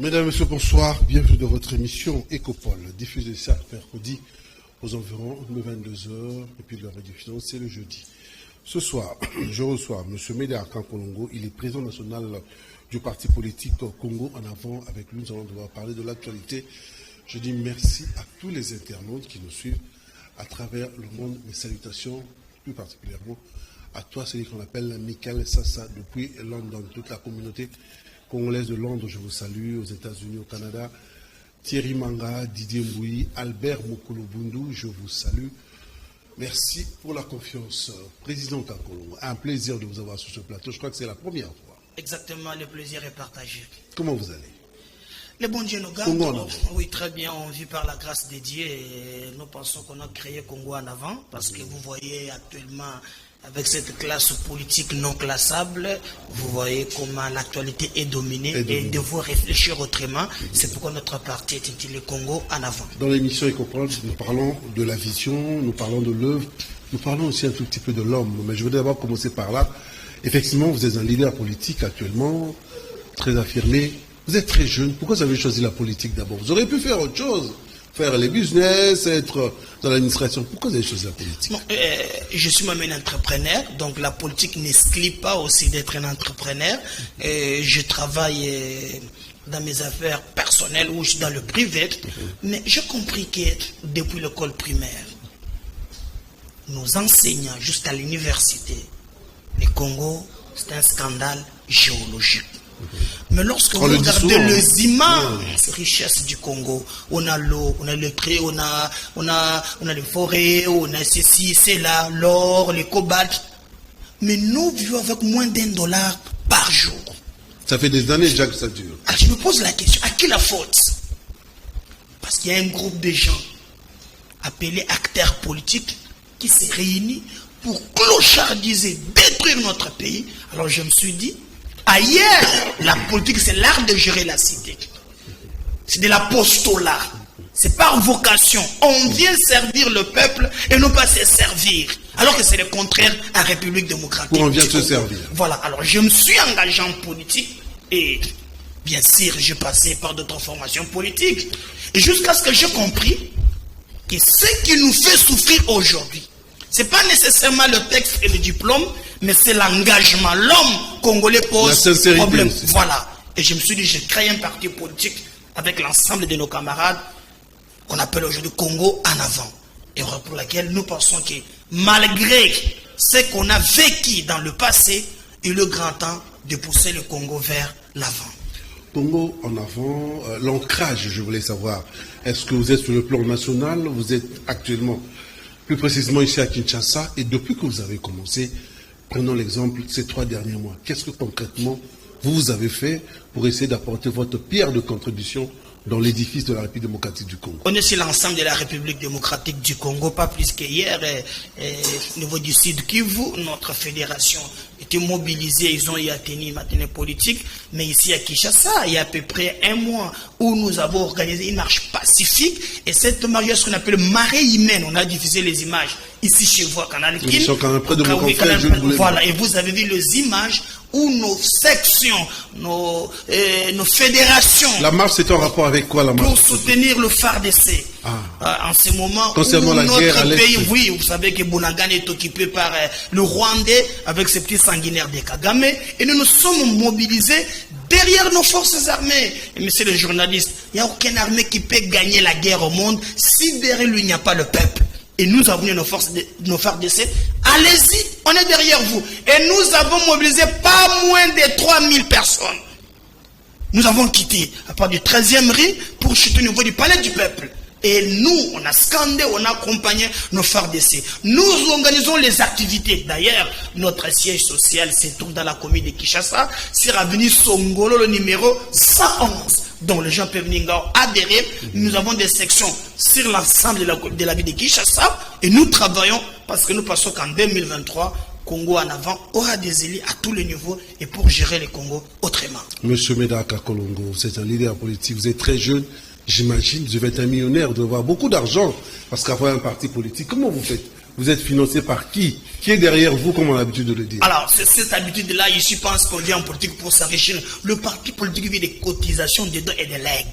Mesdames et messieurs, bonsoir. Bienvenue dans votre émission Écopole, diffusée chaque mercredi aux environs de 22h. Et puis la rediffusion, c'est le jeudi. Ce soir, je reçois M. Médard Kankolongo. Il est président national du parti politique Congo en avant. Avec lui, nous allons devoir parler de l'actualité. Je dis merci à tous les internautes qui nous suivent à travers le monde. Mes salutations, plus particulièrement à toi, celui qu'on appelle Michael Sassa, depuis London, toute la communauté congolaise de Londres, je vous salue, aux États-Unis, au Canada. Thierry Manga, Didier Mbouyi, Albert Moukolobundu, je vous salue. Merci pour la confiance. Président Kankolongo, un plaisir de vous avoir sur ce plateau. Je crois que c'est la première fois. Exactement, le plaisir est partagé. Comment vous allez? Le bon Dieu nous garde. Oui, très bien, on vit par la grâce de Dieu et nous pensons qu'on a créé Congo en avant parce que vous voyez actuellement, avec cette classe politique non classable, vous voyez comment l'actualité est dominée et devoir réfléchir autrement. C'est pourquoi notre parti est intitulé Congo en avant. Dans l'émission Écopole, nous parlons de la vision, nous parlons de l'œuvre, nous parlons aussi un tout petit peu de l'homme. Mais je voudrais d'abord commencer par là. Effectivement, vous êtes un leader politique actuellement, très affirmé. Vous êtes très jeune. Pourquoi vous avez choisi la politique d'abord? Vous auriez pu faire autre chose. Faire les business, être dans l'administration. Pourquoi vous avez choisi la politique? Je suis moi-même entrepreneur, donc la politique n'exclut pas aussi d'être un entrepreneur. Je travaille dans mes affaires personnelles ou je suis dans le privé, mais j'ai compris que depuis l'école primaire, nos enseignants jusqu'à l'université, le Congo, c'est un scandale géologique. Mais lorsque vous regardez les immenses richesses du Congo, on a l'eau, on a le trait, on a les forêts, on a ceci, c'est là, l'or, les cobaltes. Mais nous vivons avec moins d'$1 par jour. Ça fait des années déjà que ça dure. Alors je me pose la question, à qui la faute? Parce qu'il y a un groupe de gens appelés acteurs politiques qui se réunissent pour clochardiser, détruire notre pays. Alors je me suis dit, ailleurs, la politique, c'est l'art de gérer la cité. C'est de l'apostolat. C'est par vocation. On vient servir le peuple et non pas se servir. Alors que c'est le contraire à la République démocratique. Où on vient se servir. Voilà. Alors, je me suis engagé en politique et, bien sûr, j'ai passé par d'autres formations politiques. Et jusqu'à ce que j'ai compris que ce qui nous fait souffrir aujourd'hui, ce n'est pas nécessairement le texte et le diplôme, mais c'est l'engagement. L'homme congolais pose problème. Aussi. Voilà. Et je me suis dit, j'ai créé un parti politique avec l'ensemble de nos camarades qu'on appelle aujourd'hui Congo en avant. Et pour laquelle nous pensons que malgré ce qu'on a vécu dans le passé, il est le grand temps de pousser le Congo vers l'avant. Congo en avant, l'ancrage, je voulais savoir, est-ce que vous êtes sur le plan national? Vous êtes actuellement, plus précisément ici à Kinshasa, et depuis que vous avez commencé, prenons l'exemple ces 3 derniers mois. Qu'est-ce que concrètement vous avez fait pour essayer d'apporter votre pierre de contribution dans l'édifice de la République démocratique du Congo? On est sur l'ensemble de la République démocratique du Congo, pas plus qu'hier. Au niveau du Sud Kivu, notre fédération était mobilisée, ils ont y atteint une matinée politique. Mais ici à Kinshasa, il y a à peu près 1 mois où nous avons organisé une marche pacifique. Et cette marche, ce qu'on appelle marée humaine, on a diffusé les images ici chez vous à Canal Kin. Voilà, et vous avez vu les images où nos sections, nos fédérations... La marche, c'est en rapport avec quoi, la marche? Pour soutenir le FARDC. En ce moment concernant où la notre guerre à pays, oui, vous savez que Bunagana est occupé par le Rwandais avec ses petits sanguinaires de Kagame. Et nous nous sommes mobilisés derrière nos forces armées. Et monsieur le journaliste, il n'y a aucune armée qui peut gagner la guerre au monde si derrière lui il n'y a pas le peuple. Et nous avons nos forces, nos FARDC. Allez-y, on est derrière vous. Et nous avons mobilisé pas moins de 3000 personnes. Nous avons quitté à part du 13e rue pour chuter au niveau du palais du peuple. Et nous, on a scandé, on a accompagné nos FARDC. Nous organisons les activités. D'ailleurs, notre siège social se trouve dans la commune de Kinshasa, sur l'avenue Songolo, le numéro 111. Donc les gens peuvent venir adhérer. Nous avons des sections sur l'ensemble de la ville de Kinshasa. Et nous travaillons parce que nous pensons qu'en 2023, Congo en avant aura des élus à tous les niveaux et pour gérer le Congo autrement. Monsieur Médard Kankolongo, vous êtes un leader politique, vous êtes très jeune. J'imagine, vous devez être un millionnaire, vous devez avoir beaucoup d'argent, parce qu'avoir un parti politique, comment vous faites vous êtes financé par qui? Qui est derrière vous, comme on a l'habitude de le dire? Alors, c'est cette habitude-là, je pense qu'on vient en politique pour s'enrichir. Le parti politique vit des cotisations des dons et des legs.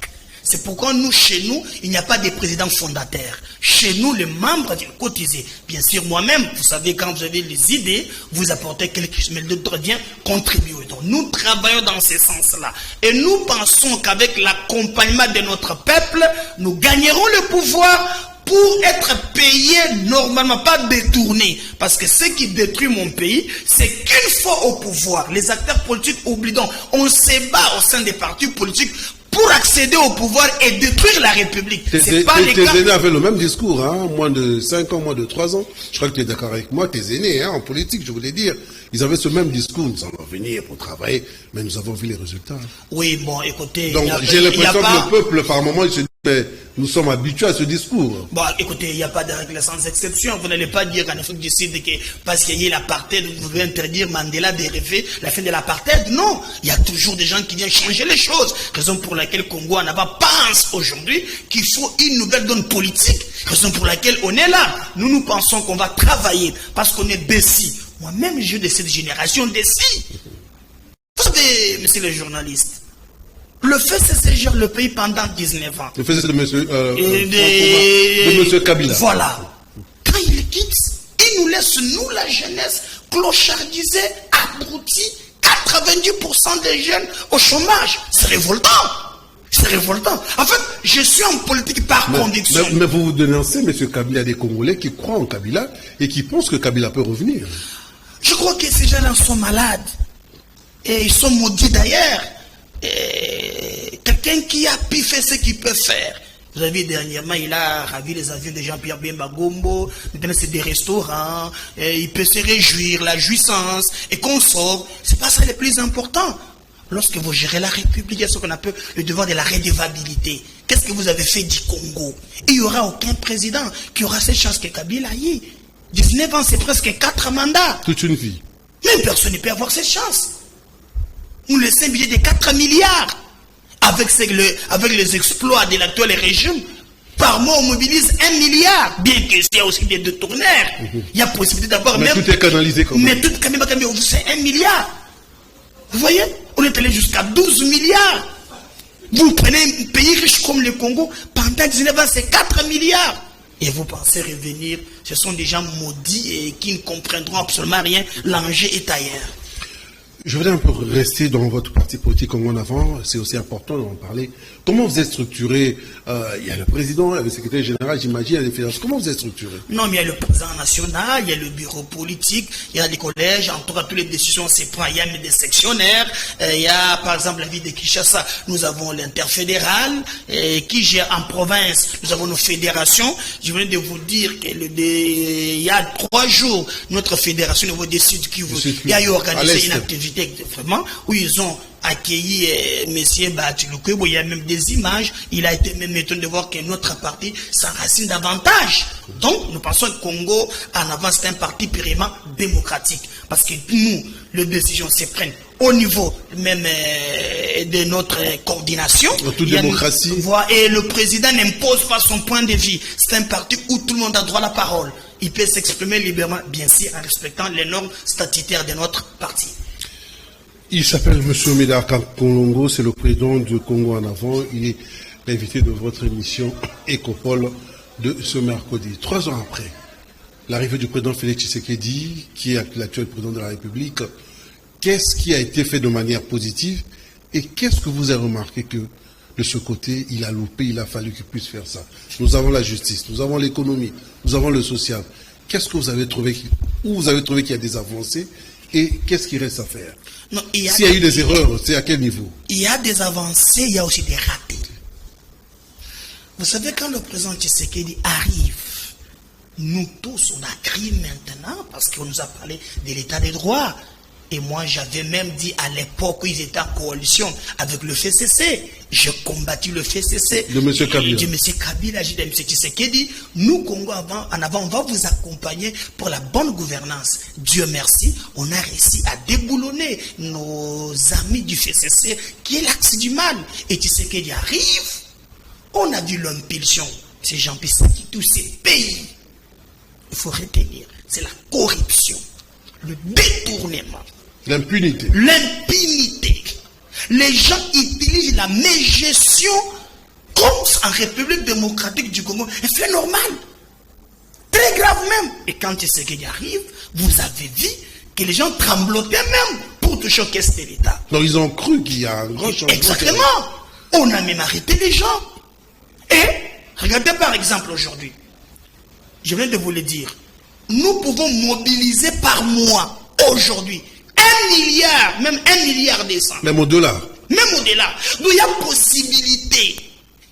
C'est pourquoi nous, chez nous, il n'y a pas de président fondateur. Chez nous, les membres viennent cotiser. Bien sûr, moi-même, vous savez, quand vous avez les idées, vous apportez quelque chose, mais d'autres viennent contribuer. Donc, nous travaillons dans ce sens-là. Et nous pensons qu'avec l'accompagnement de notre peuple, nous gagnerons le pouvoir pour être payés normalement, pas détournés. Parce que ce qui détruit mon pays, c'est qu'une fois au pouvoir, les acteurs politiques oublient donc, on se bat au sein des partis politiques pour accéder au pouvoir et détruire la République. C'est pas les cas. Tes aînés avaient le même discours, hein, moins de 5 ans, moins de 3 ans. Je crois que tu es d'accord avec moi, tes aînés, hein, en politique, je voulais dire. Ils avaient ce même discours, nous allons venir pour travailler, mais nous avons vu les résultats. Oui, bon, écoutez... Donc j'ai l'impression que le peuple, par moment, il se dit, mais nous sommes habitués à ce discours. Bon, écoutez, il n'y a pas de règle sans exception. Vous n'allez pas dire qu'en Afrique du Sud, que parce qu'il y a l'apartheid, vous pouvez interdire Mandela de rêver la fin de l'apartheid. Non, il y a toujours des gens qui viennent changer les choses. Raison pour laquelle Congo en avant pense aujourd'hui qu'il faut une nouvelle donne politique. Raison pour laquelle on est là. Nous pensons qu'on va travailler parce qu'on est décis. Moi-même, je suis de cette génération décis. Vous savez, monsieur le journaliste, le FCC gère le pays pendant 19 ans. Le FCC de monsieur Kabila. Voilà. Quand il quitte, il nous laisse, nous, la jeunesse, clochardisée, abrutis, 90% des jeunes au chômage. C'est révoltant. C'est révoltant. En fait, je suis en politique par conviction. Mais vous dénoncez, M. Kabila, des Congolais qui croient en Kabila et qui pensent que Kabila peut revenir. Je crois que ces gens-là sont malades. Et ils sont maudits d'ailleurs. Quelqu'un qui a pu faire ce qu'il peut faire. Vous avez vu, dernièrement, il a ravi les avions de Jean-Pierre Bemba Gombo. Maintenant, c'est des restaurants. Il peut se réjouir, la jouissance. Et qu'on sort. C'est pas ça le plus important. Lorsque vous gérez la République, il y a ce qu'on appelle le devoir de la redevabilité. Qu'est-ce que vous avez fait du Congo? Il n'y aura aucun président qui aura cette chance que Kabila ait. 19 ans, c'est presque 4 mandats. Toute une vie. Même personne ne peut avoir cette chance. Nous laissons un budget de 4 milliards. Avec les exploits de l'actuel régime, par mois, on mobilise 1 milliard. Bien qu'il y ait aussi des détournaires. Il y a possibilité d'avoir même... Mais tout est canalisé comme ça. Mais tout quand même, c'est 1 milliard. Vous voyez? On est allé jusqu'à 12 milliards. Vous prenez un pays riche comme le Congo, pendant 19 ans, c'est 4 milliards. Et vous pensez revenir, ce sont des gens maudits et qui ne comprendront absolument rien. L'enjeu est ailleurs. Je voudrais un peu rester dans votre parti politique comme en avant, c'est aussi important d'en parler. Comment vous êtes structuré? Il y a le président, il y a le secrétaire général, j'imagine, il y a les fédérations. Comment vous êtes structuré? Non, mais il y a le président national, il y a le bureau politique, il y a les collèges, en tout cas, toutes les décisions se prennent. Il y a même des sectionnaires, il y a par exemple la ville de Kinshasa, nous avons l'interfédéral, qui gère en province, nous avons nos fédérations. Je venais de vous dire qu'il y a 3 jours, notre fédération au niveau des Sud Kivu, il y a eu organisé une activité vraiment où ils ont accueilli M. Batiloukou. Il y a même des images. Il a été même étonné de voir que notre parti s'enracine davantage. Donc, nous pensons que Congo, en avant, c'est un parti purement démocratique. Parce que nous, les décisions se prennent au niveau même de notre coordination. En toute démocratie. Et le président n'impose pas son point de vue. C'est un parti où tout le monde a droit à la parole. Il peut s'exprimer librement, bien sûr, en respectant les normes statutaires de notre parti. Il s'appelle M. Médard Kakolongo, c'est le président de Congo en avant. Il est l'invité de votre émission Écopole de ce mercredi. 3 ans après l'arrivée du président Félix Tshisekedi, qui est l'actuel président de la République, qu'est-ce qui a été fait de manière positive et qu'est-ce que vous avez remarqué que de ce côté, il a loupé, il a fallu qu'il puisse faire ça? Nous avons la justice, nous avons l'économie, nous avons le social. Qu'est-ce que vous avez trouvé, où vous avez trouvé qu'il y a des avancées et qu'est-ce qu'il reste à faire? S'il y a eu des erreurs, c'est à quel niveau? Il y a des avancées, il y a aussi des ratés. Vous savez, quand le président Tshisekedi arrive, nous tous, on a crié maintenant parce qu'on nous a parlé de l'état des droits. Et moi, j'avais même dit à l'époque où ils étaient en coalition avec le FCC, j'ai combattu le FCC. De M. Kabila. De M. Kabila, j'ai dit à M. Tshisekedi, nous, Congo, en avant, on va vous accompagner pour la bonne gouvernance. Dieu merci, on a réussi à déboulonner nos amis du FCC, qui est l'axe du mal. Et Tshisekedi arrive, on a vu l'impulsion, c'est Jean-Pierre qui tous ces pays. il faut retenir, c'est la corruption, le détournement, l'impunité. l'impunité. Les gens utilisent la mégestion comme en République démocratique du Congo. Et c'est normal. Très grave même. Et quand ce qui arrive, vous avez vu que les gens tremblotaient même pour toucher aux caisses de l'État. Donc ils ont cru qu'il y a un grand changement. Exactement. On a même arrêté les gens. Et regardez par exemple aujourd'hui, je viens de vous le dire, nous pouvons mobiliser par mois aujourd'hui 1 milliard, même 1 milliard de cents. Même au-delà. Même au-delà. Donc il y a possibilité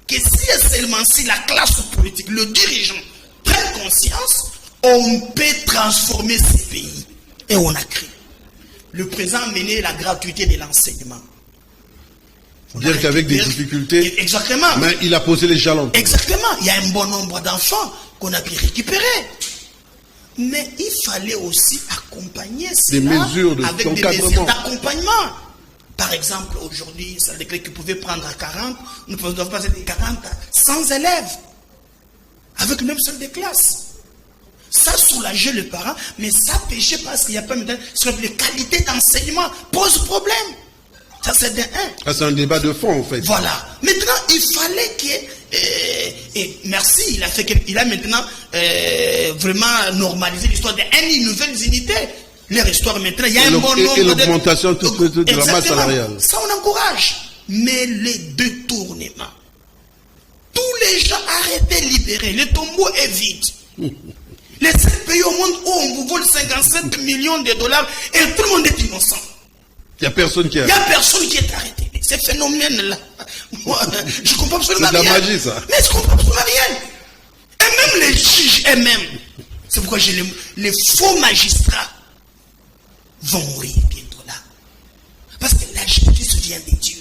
que si seulement si la classe politique, le dirigeant, prennent conscience, on peut transformer ce pays. Et on a créé. Le président a mené la gratuité de l'enseignement. Bien qu'avec des difficultés. Exactement. Mais il a posé les jalons. Exactement. Il y a un bon nombre d'enfants qu'on a pu récupérer. Mais il fallait aussi accompagner cela avec des mesures d'accompagnement. Par exemple, aujourd'hui, ça déclare qu'ils pouvaient prendre à 40, nous pouvons passer de 40 à 100 élèves. Avec le même seul des classes. Ça soulageait les parents, mais ça pêchait parce qu'il n'y a pas maintenant sur les qualités d'enseignement pose problème. Ça c'est de un. Ah, c'est un débat de fond en fait. Voilà. Maintenant, il fallait que et merci, il a maintenant vraiment normalisé l'histoire de nouvelles unités. Leur histoire maintenant, il y a un bon nombre et l'augmentation de la masse salariale. Ça on encourage. Mais les détournements. Tous les gens arrêtés, libérés. Le tombeau est vide. Les 7 pays au monde où on vous vole 57 millions de dollars et tout le monde est innocent. Il n'y a personne qui est arrêté. Ce phénomène-là, moi, je ne comprends absolument rien. C'est de la magie, ça. Mais je ne comprends absolument rien. Et même les juges eux-mêmes, c'est pourquoi les faux magistrats vont mourir bientôt là. Parce que la justice vient de Dieu.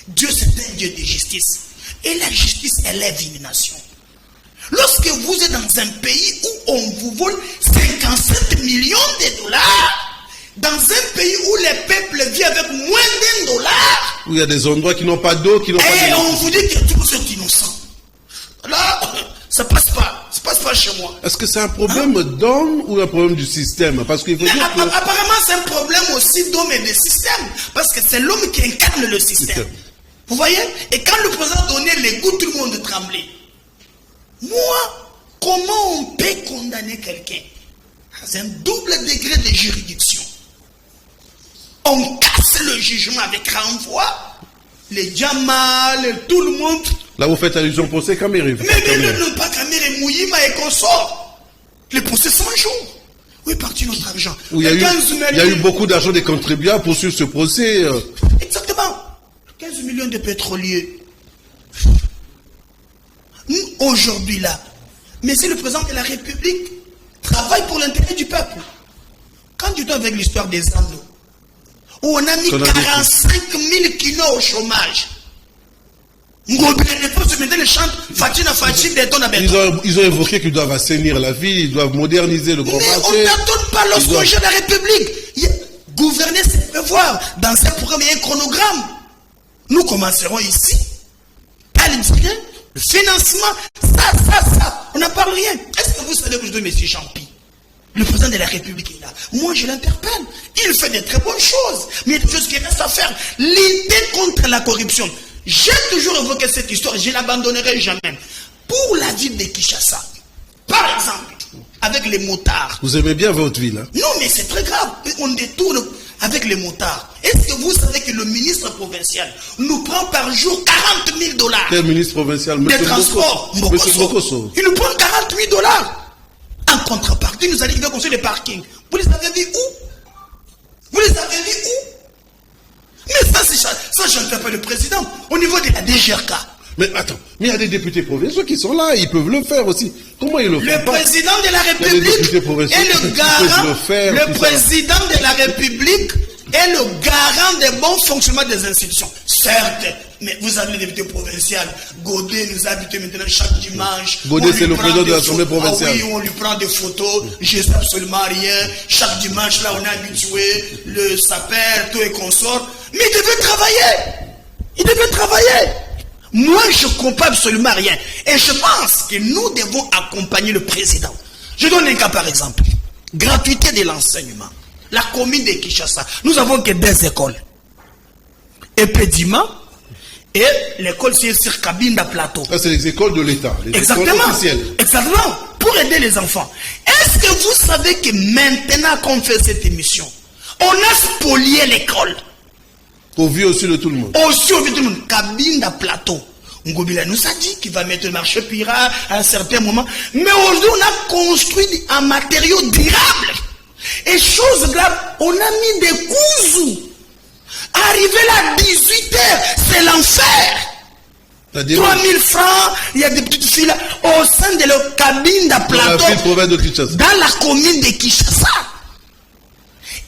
Dieu, c'est un Dieu de justice. Et la justice élève une nation. Lorsque vous êtes dans un pays où on vous vole 57 millions de dollars, dans un pays où les peuples vivent avec moins d'$1, où il y a des endroits qui n'ont pas d'eau, qui n'ont pas et on vous dit que tout le monde est innocent. Là, ça passe pas. Ça passe pas chez moi. Est-ce que c'est un problème d'homme ou un problème du système? Parce qu'il faut dire que... Apparemment, c'est un problème aussi d'homme et de système. Parce que c'est l'homme qui incarne le système. Vous voyez? Et quand le président donnait les goûts, tout le monde tremblait. Moi, comment on peut condamner quelqu'un? C'est un double degré de juridiction. On casse le jugement avec renvoi. Les Djamal, tout le monde. Là, vous faites allusion au procès Kamere. Mais non, pas Kamere, Mouyima et consort. Les procès 100 jours. Où est parti notre argent? Il y a eu beaucoup d'argent des contribuables pour suivre ce procès. Exactement. 15 millions de pétroliers. Nous, aujourd'hui là, mais c'est le président de la République travaille pour l'intérêt du peuple. Quand tu dois avec l'histoire des Andes, où on a mis 45 000 kilos au chômage. Ils ont évoqué qu'ils doivent assainir la ville, ils doivent moderniser le grand marché. Mais on n'attend pas lorsqu'on gère la République. Gouverner, c'est prévoir. Dans un programme, il y a un chronogramme. Nous commencerons ici. Pas le financement, ça. On n'en parle rien. Est-ce que vous savez que je dois M. Champi? Le président de la République est là. Moi, je l'interpelle. Il fait de très bonnes choses. Mais il y a des choses qui restent à faire. Lutter contre la corruption. J'ai toujours évoqué cette histoire. Je ne l'abandonnerai jamais. Pour la ville de Kinshasa, par exemple, avec les motards. Vous aimez bien votre ville, hein? Non, mais c'est très grave. On détourne avec les motards. Est-ce que vous savez que le ministre provincial nous prend par jour 40 000 $? Quel ministre provincial? Des transports. Monsieur Bokoso. Il nous prend 40 000 $. En contrepartie, nous allons construire des parkings. Vous les avez vus où? Mais ça j'interpelle le président. Au niveau de la DGRK. Mais attends, mais il y a des députés provinciaux qui sont là, ils peuvent le faire aussi. Comment ils le font? Le président de la République est le garant. Le président de la République est le garant des bons fonctionnements des institutions. Certes, mais vous avez les députés provinciaux. Godet nous habite maintenant chaque dimanche. Godet, c'est le président de l'Assemblée provinciale. Ah oui, on lui prend des photos. Je ne sais absolument rien. Chaque dimanche, là, on est habitué. Le sapeur, tout et consort. Mais il devait travailler. Moi, je ne comprends absolument rien. Et je pense que nous devons accompagner le président. Je donne un cas par exemple. Gratuité de l'enseignement. La commune de Kinshasa, nous avons que 2 écoles. Epedima et l'école sur Cabinda Plateau. Ça, c'est les écoles de l'État, les Exactement. écoles officielles. Exactement. Pour aider les enfants. Est-ce que vous savez que maintenant qu'on fait cette émission, on a spolié l'école? Au vu aussi de tout le monde. Aussi au vu de tout le monde. Cabinda Plateau. Ngobila nous a dit qu'il va mettre le marché pirate à un certain moment. Mais aujourd'hui, on a construit un matériau durable. Et chose grave, on a mis des cousous. Arrivé là à 18h, c'est l'enfer. 3000 francs, il y a des petites filles là, au sein de leur cabine de plateau. Dans la commune de Kinshasa.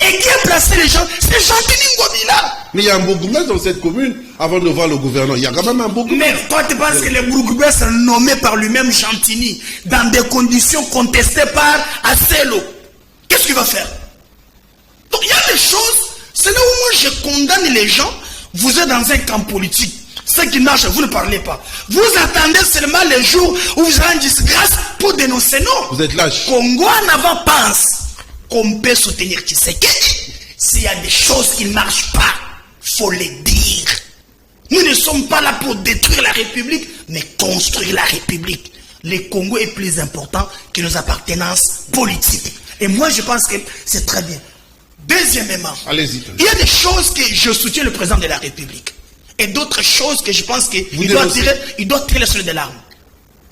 Et qui a placé les gens? C'est Chantini Ngobila. Mais il y a un bourgmestre dans cette commune avant de voir le gouverneur. Il y a quand même un bourgmestre. Mais toi, tu penses que le bourgmestre est nommé par lui-même Chantini dans des conditions contestées par Asselo? Qu'est-ce qu'il va faire? Donc il y a des choses, c'est là où moi je condamne les gens. Vous êtes dans un camp politique. Ce qui marche, vous ne parlez pas. Vous attendez seulement les jours où vous serez en disgrâce pour dénoncer. Non. Vous êtes lâche. Congo en avant pense qu'on peut soutenir Tshisekedi. S'il y a des choses qui ne marchent pas, il faut les dire. Nous ne sommes pas là pour détruire la République, mais construire la République. Le Congo est plus important que nos appartenances politiques. Et moi, je pense que c'est très bien. Deuxièmement, allez-y. Il y a des choses que je soutiens le président de la République. Et d'autres choses que je pense qu'il doit tirer sur des larmes.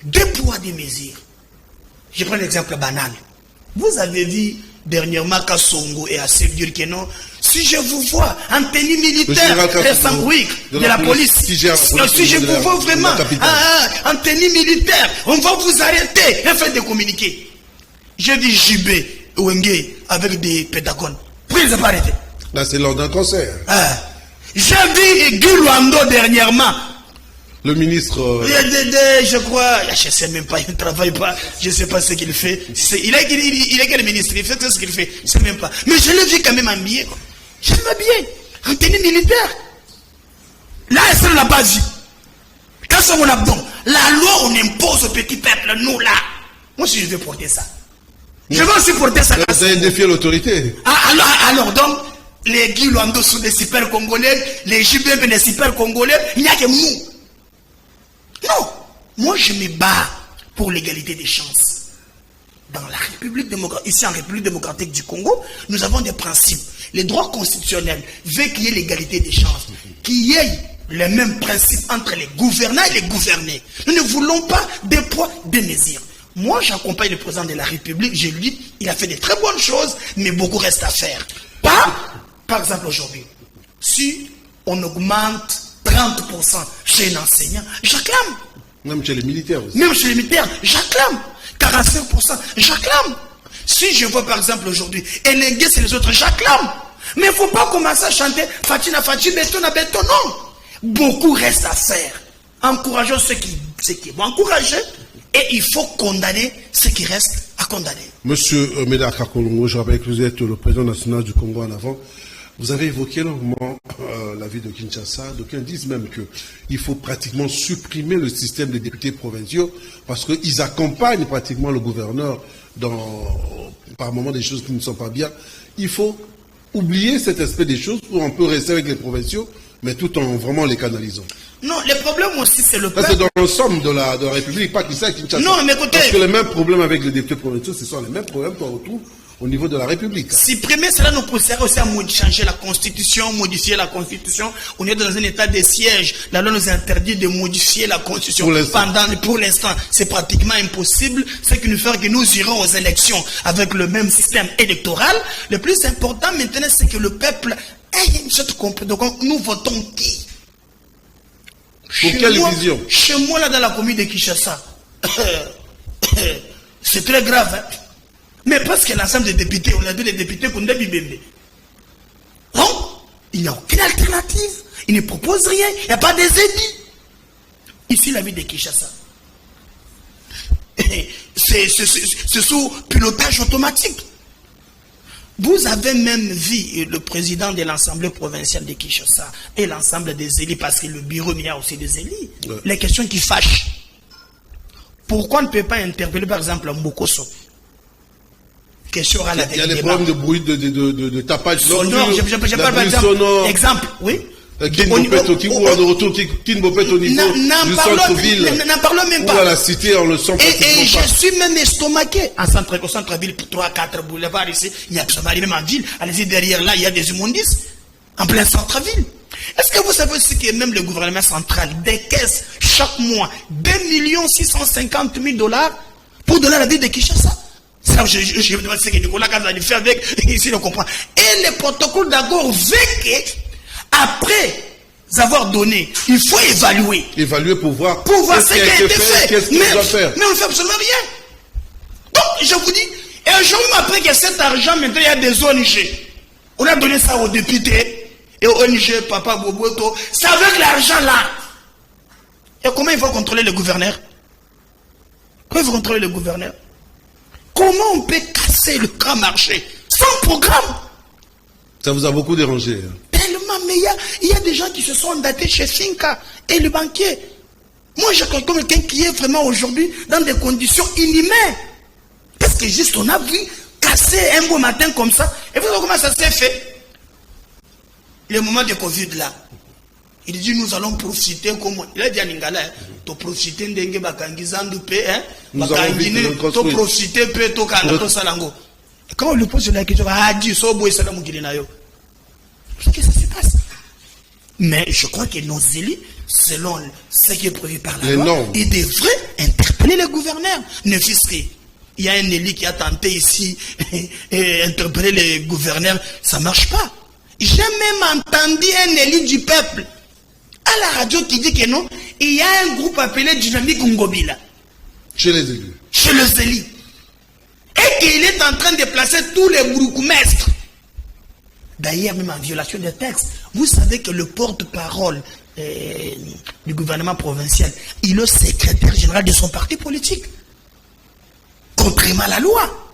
2 poids, 2 mesures. Je prends l'exemple banal. Vous avez vu dernièrement Kassongo et assez dire que non. Si je vous vois en tenue militaire de la police, si je vous vois vraiment en tenue militaire, on va vous arrêter et faire des communiqués. J'ai dit JB, Wenge, avec des pédagogues. Pourquoi ils n'ont pas arrêté? Là, c'est lors d'un concert. J'ai vu Guy Luando dernièrement. Le ministre... je crois, je ne sais même pas, il ne travaille pas, je ne sais pas ce qu'il fait. Il est quel ministre? Il fait ce qu'il fait, je ne sais même pas. Mais je l'ai vu quand même habillé. Je l'ai habillé, en tenue militaire. Là, elle ne l'a pas vu. Quand c'est mon abdon, la loi, on impose au petit peuple, nous là. Moi, si je vais porter ça. Je vais aussi porter ça. Vous avez défié l'autorité. Alors donc, les Guy Luando sont des super congolais, les JBM sont des super congolais, il n'y a que nous. Non, moi je me bats pour l'égalité des chances. Dans la République démocratique, ici en République démocratique du Congo, nous avons des principes. Les droits constitutionnels veulent qu'il y ait l'égalité des chances, qu'il y ait les mêmes principes entre les gouvernants et les gouvernés. Nous ne voulons pas des poids, des mesures. Moi, j'accompagne le président de la République, je lui dis, il a fait de très bonnes choses, mais beaucoup reste à faire. Par exemple, aujourd'hui, si on augmente 30% chez un enseignant, j'acclame. Même chez les militaires aussi. Même chez les militaires, j'acclame. 45%, j'acclame. Si je vois par exemple aujourd'hui, éléguer c'est les autres, j'acclame. Mais il ne faut pas commencer à chanter Fatina Fati, béton à béton, non. Beaucoup reste à faire. Encourageons ceux qui vont encourager. Et il faut condamner ce qui reste à condamner. Monsieur Médard Kakolongo, je rappelle que vous êtes le président national du Congo en avant. Vous avez évoqué longuement la ville de Kinshasa. D'aucuns disent même qu'il faut pratiquement supprimer le système des députés provinciaux parce qu'ils accompagnent pratiquement le gouverneur par moment des choses qui ne sont pas bien. Il faut oublier cet aspect des choses où on peut rester avec les provinciaux, mais tout en vraiment les canalisant. Non, le problème aussi, c'est le peuple. C'est dans l'ensemble de la République, pas Kinshasa. Non, mais écoutez... Parce que les mêmes problèmes avec les députés provinciaux, ce sont les mêmes problèmes qu'on retrouve au niveau de la République. Supprimer cela nous pousserait aussi à changer la Constitution, modifier la Constitution. On est dans un état de siège. La loi nous interdit de modifier la Constitution. Pour l'instant, c'est pratiquement impossible. Ce qui nous fait que nous irons aux élections avec le même système électoral. Le plus important maintenant, c'est que le peuple ait cette compréhension. Donc, nous votons qui? Pour quelle vision? Chez moi, là, dans la commune de Kinshasa, c'est très grave. Hein? Mais parce que l'ensemble des députés, on a vu les députés qu'on a bibémbé. Non, il n'y a aucune alternative. Ils ne proposent rien. Il n'y a pas des édits. Ici, la ville de Kinshasa. C'est sous pilotage automatique. Vous avez même vu le président de l'Assemblée provinciale de Kinshasa et l'ensemble des élus, parce que le bureau, il y a aussi des élus. Ouais. Les questions qui fâchent. Pourquoi on ne peut pas interpeller, par exemple, Mbokoso? Question orale avec il y a des problèmes de bruit, de tapage sonore. Je parle par exemple, oui. N'en parlons même pas. Ou à la cité, on le sent et je suis même estomaqué. En centre-ville, 3-4 boulevards ici, il y a absolument même en ville. Allez-y, derrière là, il y a des immondices. En plein centre-ville. Est-ce que vous savez aussi que même le gouvernement central décaisse chaque mois 2 650 000 $ pour donner la ville de Kinshasa? Ça, je me demande ce que Nicolas Kazali fait avec, ici on comprend. Et le protocole d'accord veut que, après avoir donné, il faut évaluer. Évaluer pour voir ce qui a été fait. Qu'est-ce qu'on doit faire. Mais on ne fait absolument rien. Donc, je vous dis, et un jour, après que cet argent, maintenant, il y a des ONG. On a donné ça aux députés et aux ONG, Papa Boboto. C'est avec l'argent là. Et comment il faut contrôler le gouverneur? Comment il faut contrôler le gouverneur? Comment on peut casser le grand marché sans programme? Ça vous a beaucoup dérangé. Hein? Tellement, mais il y a des gens qui se sont endettés chez Finca et le banquier. Moi, je connais quelqu'un qui est vraiment aujourd'hui dans des conditions inhumaines. Parce que juste on a vu casser un beau matin comme ça. Et vous savez comment ça s'est fait? Le moment de Covid là. Il dit nous allons profiter comme il a dit à Ningala, to profiter d'enge bakangizandu pe hein, bakangine to profiter pe to kana to salango. Quand on lui pose la question, ah dit so boy salamu kilina yo. Qu'est-ce que ça se passe? Mais je crois que nos élus, selon ce qui est prévu par la loi, ils devraient interpeller les gouverneurs. Ne fût-ce que il y a un élu qui a tenté ici et interpeller les gouverneurs, ça marche pas. J'ai même entendu un élu du peuple à la radio qui dit que non, il y a un groupe appelé Dynamique Ngobila. Chez les élus. Chez les élus. Et qu'il est en train de placer tous les bourgmestres. D'ailleurs, même en violation des textes, vous savez que le porte-parole du gouvernement provincial, il est le secrétaire général de son parti politique. Contrairement à la loi.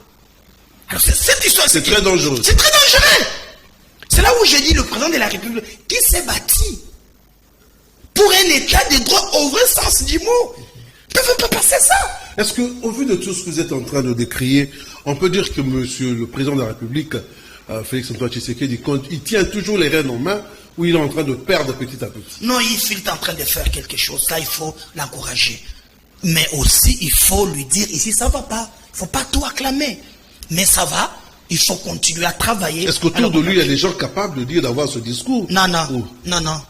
Alors cette histoire, c'est très dangereux. C'est très dangereux. C'est là où j'ai dit le président de la République qui s'est bâti pour un état de droit au vrai sens du mot. Ne peut pas passer ça. Est-ce qu'au vu de tout ce que vous êtes en train de décrire, on peut dire que monsieur le président de la République, Félix-Antoine Tshisekedi, il tient toujours les rênes en main ou il est en train de perdre petit à petit? Non, il est en train de faire quelque chose. Ça, il faut l'encourager. Mais aussi, il faut lui dire, ici, ça ne va pas. Il ne faut pas tout acclamer. Mais ça va. Il faut continuer à travailler. Est-ce qu'autour de lui, il y a des gens capables de dire, d'avoir ce discours? Non, non, non, non.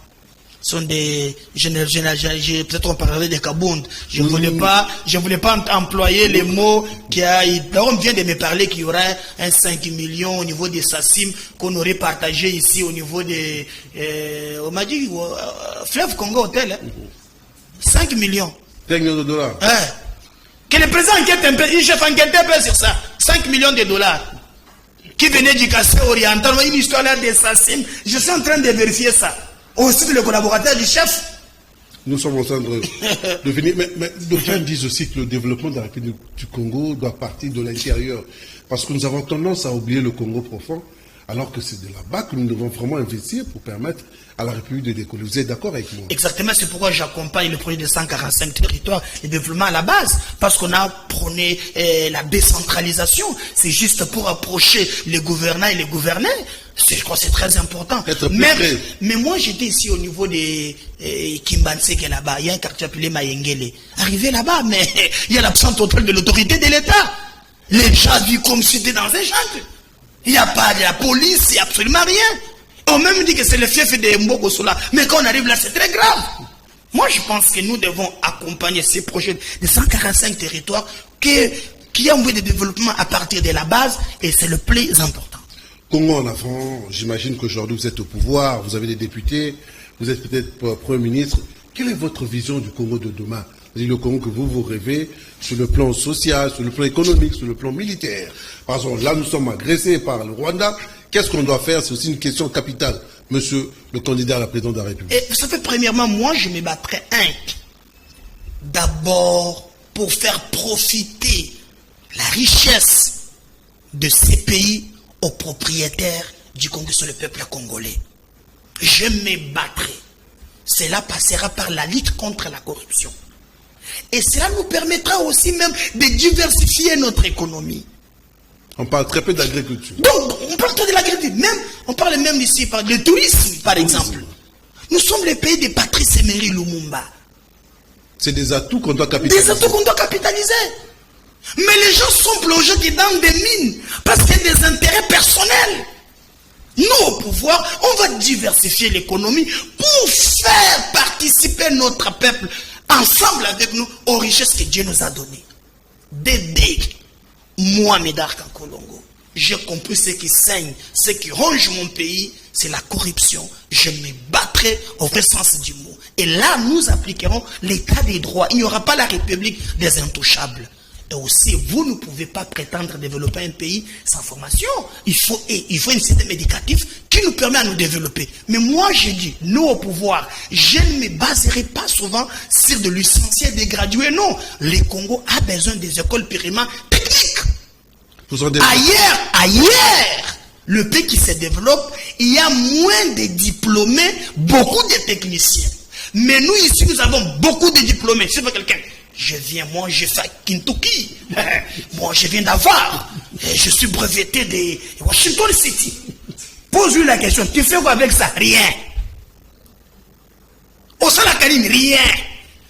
Ce sont des... Peut-être on parlerait des Kabound. Je ne voulais pas employer les mots qui a... On vient de me parler qu'il y aurait un 5 millions au niveau des SACIM qu'on aurait partagé ici au niveau des... on m'a dit, Fleuve Congo Hôtel. Hein. 5 millions. 5 millions de dollars. Que le président enquête un peu, il chef enquête un peu sur ça. 5 millions de dollars. Qui venait du Cassé oriental, une histoire là des SACIM. Je suis en train de vérifier ça. Aussi le collaborateur du chef. Nous sommes en train de venir. Mais d'autres disent aussi que le développement de la République du Congo doit partir de l'intérieur. Parce que nous avons tendance à oublier le Congo profond, alors que c'est de là-bas que nous devons vraiment investir pour permettre à la République de décoller. Vous êtes d'accord avec moi? Exactement, c'est pourquoi j'accompagne le projet de 145 territoires et développement à la base. Parce qu'on a prôné la décentralisation. C'est juste pour approcher les gouvernants et les gouvernés. Je crois que c'est très important. Mais moi, j'étais ici au niveau des Kimbanse qui est là-bas. Il y a un quartier appelé Mayengele. Arrivé là-bas, mais il y a l'absence totale de l'autorité de l'État. Les gens vivent comme si c'était dans un jungle. Il n'y a pas de la police, il n'y a absolument rien. On même dit que c'est le fief de Mboko Sola. Mais quand on arrive là, c'est très grave. Moi, je pense que nous devons accompagner ces projets de 145 territoires qui ont envoyé des développements à partir de la base, et c'est le plus important. Congo en avant, j'imagine qu'aujourd'hui vous êtes au pouvoir, vous avez des députés, vous êtes peut-être Premier ministre. Quelle est votre vision du Congo de demain? Le Congo que vous rêvez sur le plan social, sur le plan économique, sur le plan militaire. Par exemple, là nous sommes agressés par le Rwanda. Qu'est-ce qu'on doit faire? C'est aussi une question capitale, monsieur le candidat à la présidence de la République. Et ça fait premièrement, moi je me battrai d'abord pour faire profiter la richesse de ces pays aux propriétaires du Congo, sur le peuple congolais. Je me battrai. Cela passera par la lutte contre la corruption. Et cela nous permettra aussi même de diversifier notre économie. On parle très peu d'agriculture. Donc, on parle de l'agriculture. On parle même ici du tourisme, par exemple. Nous sommes les pays de Patrice Emery Lumumba. C'est des atouts qu'on doit capitaliser. Des atouts qu'on doit capitaliser. Mais les gens sont plongés dans des mines parce qu'il y a des intérêts personnels. Nous, au pouvoir, on va diversifier l'économie pour faire participer notre peuple ensemble avec nous aux richesses que Dieu nous a données. Dès moi, Médard Kankolongo, j'ai compris ce qui saigne, ce qui ronge mon pays, c'est la corruption. Je me battrai au vrai sens du mot. Et là, nous appliquerons l'état des droits. Il n'y aura pas la République des intouchables. Et aussi, vous ne pouvez pas prétendre développer un pays sans formation. Il faut un système éducatif qui nous permet à nous développer. Mais moi, je dis, nous au pouvoir, je ne me baserai pas souvent sur de licenciés, des gradués. Non, le Congo a besoin des écoles primaires techniques. Ailleurs, le pays qui se développe, il y a moins de diplômés, beaucoup de techniciens. Mais nous, ici, nous avons beaucoup de diplômés. C'est pas quelqu'un. Je fais à Kentucky. Moi, je viens d'avoir. Je suis breveté de Washington City. Pose-lui la question. Tu fais quoi avec ça? Rien. Au sein de la Canine, rien.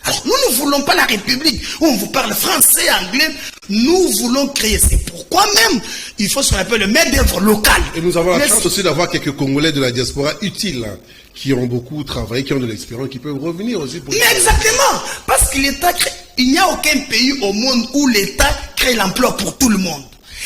Alors, nous ne voulons pas la République où on vous parle français, anglais. Nous voulons créer. C'est pourquoi même il faut ce qu'on appelle le maître d'œuvre local. Et nous avons la chance aussi d'avoir quelques Congolais de la diaspora utiles, hein, qui ont beaucoup travaillé, qui ont de l'expérience, qui peuvent revenir aussi. Pour exactement. Parce que l'État crée. Il n'y a aucun pays au monde où l'État crée l'emploi pour tout le monde.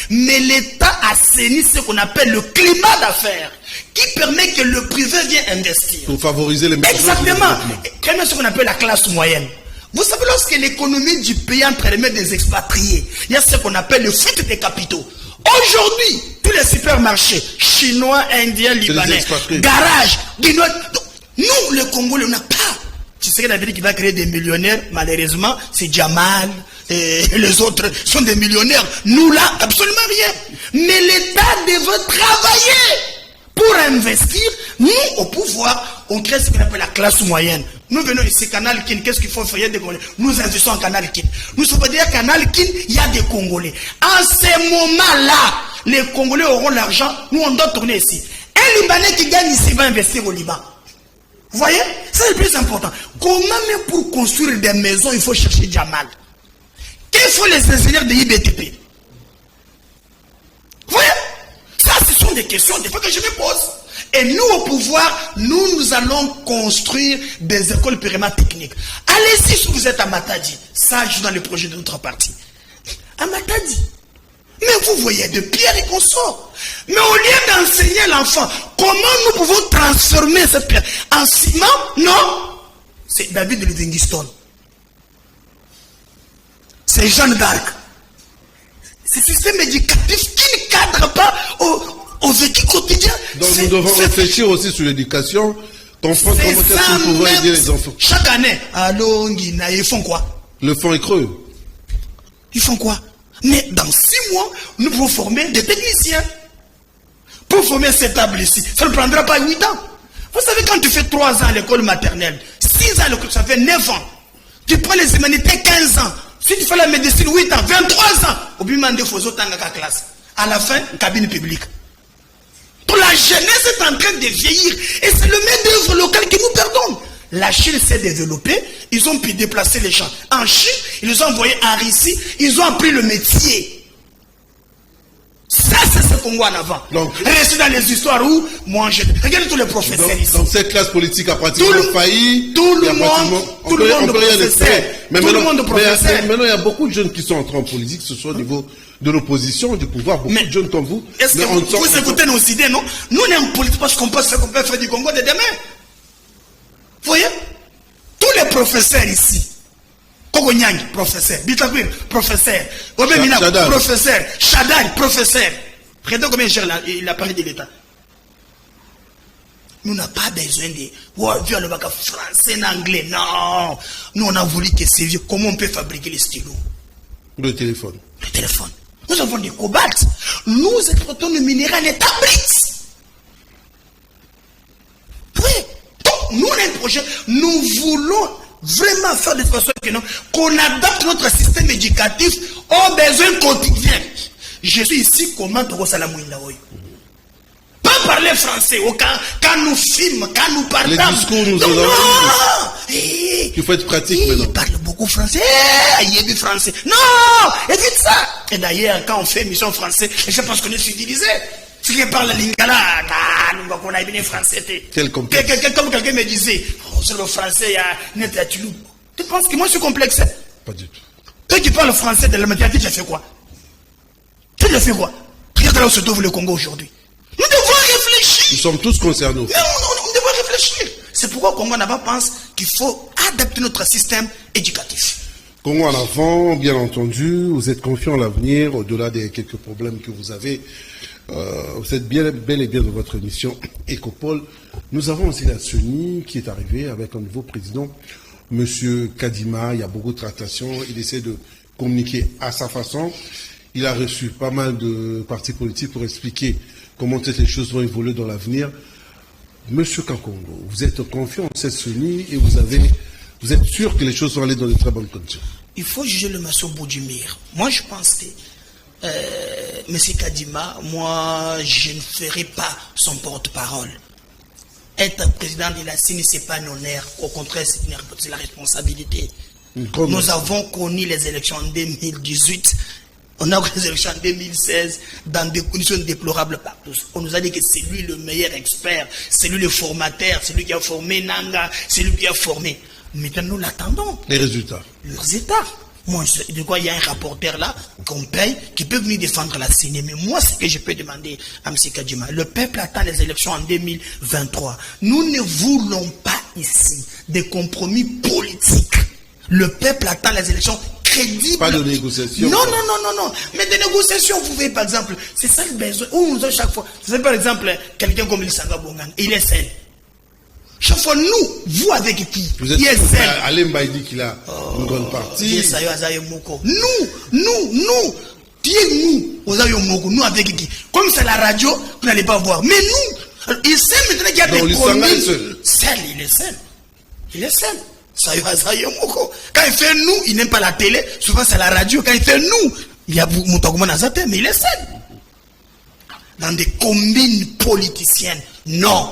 Mais l'État assainit ce qu'on appelle le climat d'affaires, qui permet que le privé vienne investir. Pour favoriser les métiers. Exactement. Créer ce qu'on appelle la classe moyenne. Vous savez, lorsque l'économie du pays entre les mains des expatriés, il y a ce qu'on appelle le fuite des capitaux. Aujourd'hui, tous les supermarchés, chinois, indiens, libanais, garages, guinois, nous, les Congolais, on n'a pas. Tu sais que la ville qui va créer des millionnaires, malheureusement, c'est Jamal, et les autres sont des millionnaires. Nous, là, absolument rien. Mais l'État devrait travailler pour investir. Nous, au pouvoir, on crée ce qu'on appelle la classe moyenne. Nous venons ici, Canal Kin, qu'est-ce qu'il faut faire des Congolais? Nous investissons en Canal Kin. Nous savons dire Canal Kin, il y a des Congolais. En ce moment-là, les Congolais auront l'argent, nous on doit tourner ici. Un Libanais qui gagne ici va investir au Liban. Vous voyez? C'est le plus important. Comment même pour construire des maisons, il faut chercher Jamal? Quels sont les ingénieurs de IBTP? Vous voyez? Ça, ce sont des questions des fois que je me pose. Et nous, au pouvoir, nous allons construire des écoles primaires techniques. Allez-y si vous êtes à Matadi. Ça, je suis dans le projet de notre parti. À Matadi. Mais vous voyez, de pierre et consort. Mais au lieu d'enseigner l'enfant, comment nous pouvons transformer cette pierre en ciment? Non. C'est David Livingstone. C'est Jeanne d'Arc. C'est ce système éducatif qui ne cadre pas au vécu quotidien. Donc nous devons réfléchir aussi sur l'éducation, comprendre comment est-ce qu'on pourrait aider les enfants. Chaque année, à Longina, ils font quoi? Le fond est creux. Ils font quoi? Mais dans 6 mois, nous pouvons former des techniciens. Pour former cette table ici, ça ne prendra pas 8 ans. Vous savez, quand tu fais 3 ans à l'école maternelle, 6 ans à l'école, ça fait 9 ans. Tu prends les humanités 15 ans. Si tu fais la médecine 8 ans, 23 ans, au bout de faut classe. À la fin, cabine publique. Pour la jeunesse est en train de vieillir. Et c'est le maître d'œuvre local qui nous pardonne. La Chine s'est développée, ils ont pu déplacer les gens. En Chine, ils les ont envoyés en Russie, ils ont appris le métier. Ça, c'est ce qu'on voit en avant. Donc, restez dans les histoires où, moi, regardez tous les professeurs ici. Donc, cette classe politique a pratiquement failli. Tout le monde professeur. Mais maintenant, il y a beaucoup de jeunes qui sont entrés en politique, ce soit au niveau de l'opposition, du pouvoir, beaucoup de jeunes comme vous. Est-ce que vous écoutez nos idées, non? Nous, on est en politique parce qu'on pense ce qu'on peut faire du Congo de demain. Vous voyez? Tous les professeurs ici, Kogonyang, professeur, Bitakwir, professeur, Obemina, professeur, Chadal, professeur. Regardez combien gère l'appareil de l'État. Nous n'avons pas besoin de le bac français, anglais. Non. Nous, on a voulu que c'est vieux. Comment on peut fabriquer les stylos? Le téléphone. Le téléphone. Nous avons des cobalt. Nous exploitons le minéral et tablets. Oui. Nous, on a un projet, nous voulons vraiment faire de façon qu'on adapte notre système éducatif aux besoins quotidiens. Je suis ici, comment tu as la mouille? Pas parler français, quand nous filmons, quand nous parlons. Les discours nous ont il faut être pratique maintenant. Il parle beaucoup français. Il est du français. Non, évite ça. Et d'ailleurs, quand on fait émission français, je pense qu'on est civilisé. Si quelqu'un parle lingala, nous on a bien français. Quel complexe. Comme quelqu'un me disait, sur le français, il y a net. Tu penses que moi je suis complexe? Pas du tout. Toi qui parles français de la mathématique, tu as fait quoi? Tu as fait quoi? Regarde là où se trouve le Congo aujourd'hui. Nous devons réfléchir. Nous sommes tous concernés. On devrait réfléchir. C'est pourquoi Congo Naba pense qu'il faut adapter notre système éducatif. Congo en avant, bien entendu, vous êtes confiant en l'avenir, au-delà des quelques problèmes que vous avez. Vous êtes bel et bien dans votre émission Ecopole. Nous avons aussi la CENI qui est arrivée avec un nouveau président, Monsieur Kadima. Il y a beaucoup de tractations. Il essaie de communiquer à sa façon. Il a reçu pas mal de partis politiques pour expliquer comment les choses vont évoluer dans l'avenir. Monsieur Kakongo, vous êtes confiant en cette CENI et vous êtes sûr que les choses vont aller dans de très bonnes conditions? Il faut juger le monsieur au bout du mur. Moi, je pense que monsieur Kadima, moi, je ne ferai pas son porte-parole. Être président de la CENI, ce n'est pas un honneur. Au contraire, c'est la responsabilité. Nous avons connu les élections en 2018. On a eu les élections en 2016 dans des conditions déplorables partout. On nous a dit que c'est lui le meilleur expert, c'est lui le formateur, c'est lui qui a formé Nanga, c'est lui qui a formé. Maintenant, nous l'attendons. Les résultats. Les résultats. Moi, de quoi il y a un rapporteur là qu'on paye qui peut venir défendre la CENI. Mais moi, ce que je peux demander à M. Kadima, le peuple attend les élections en 2023. Nous ne voulons pas ici des compromis politiques. Le peuple attend les élections crédibles. Pas de négociation. Non. Mais des négociations, vous voyez par exemple, c'est ça le besoin. Où nous avons chaque fois. C'est par exemple quelqu'un comme Lissanga Bongan, il est seul. Chaque fois, nous, vous avec qui? Vous êtes seul. Alain Baye dit qu'il a une grande partie. Nous, nous avec qui? Comme c'est la radio, vous n'allez pas voir. Mais nous, il sait maintenant qu'il y a des communes. Il est seul. Quand il fait nous, il n'aime pas la télé. Souvent c'est la radio. Quand il fait nous, il y a Moutagouman Azate, mais il est seul. Dans des combines politiciennes, non.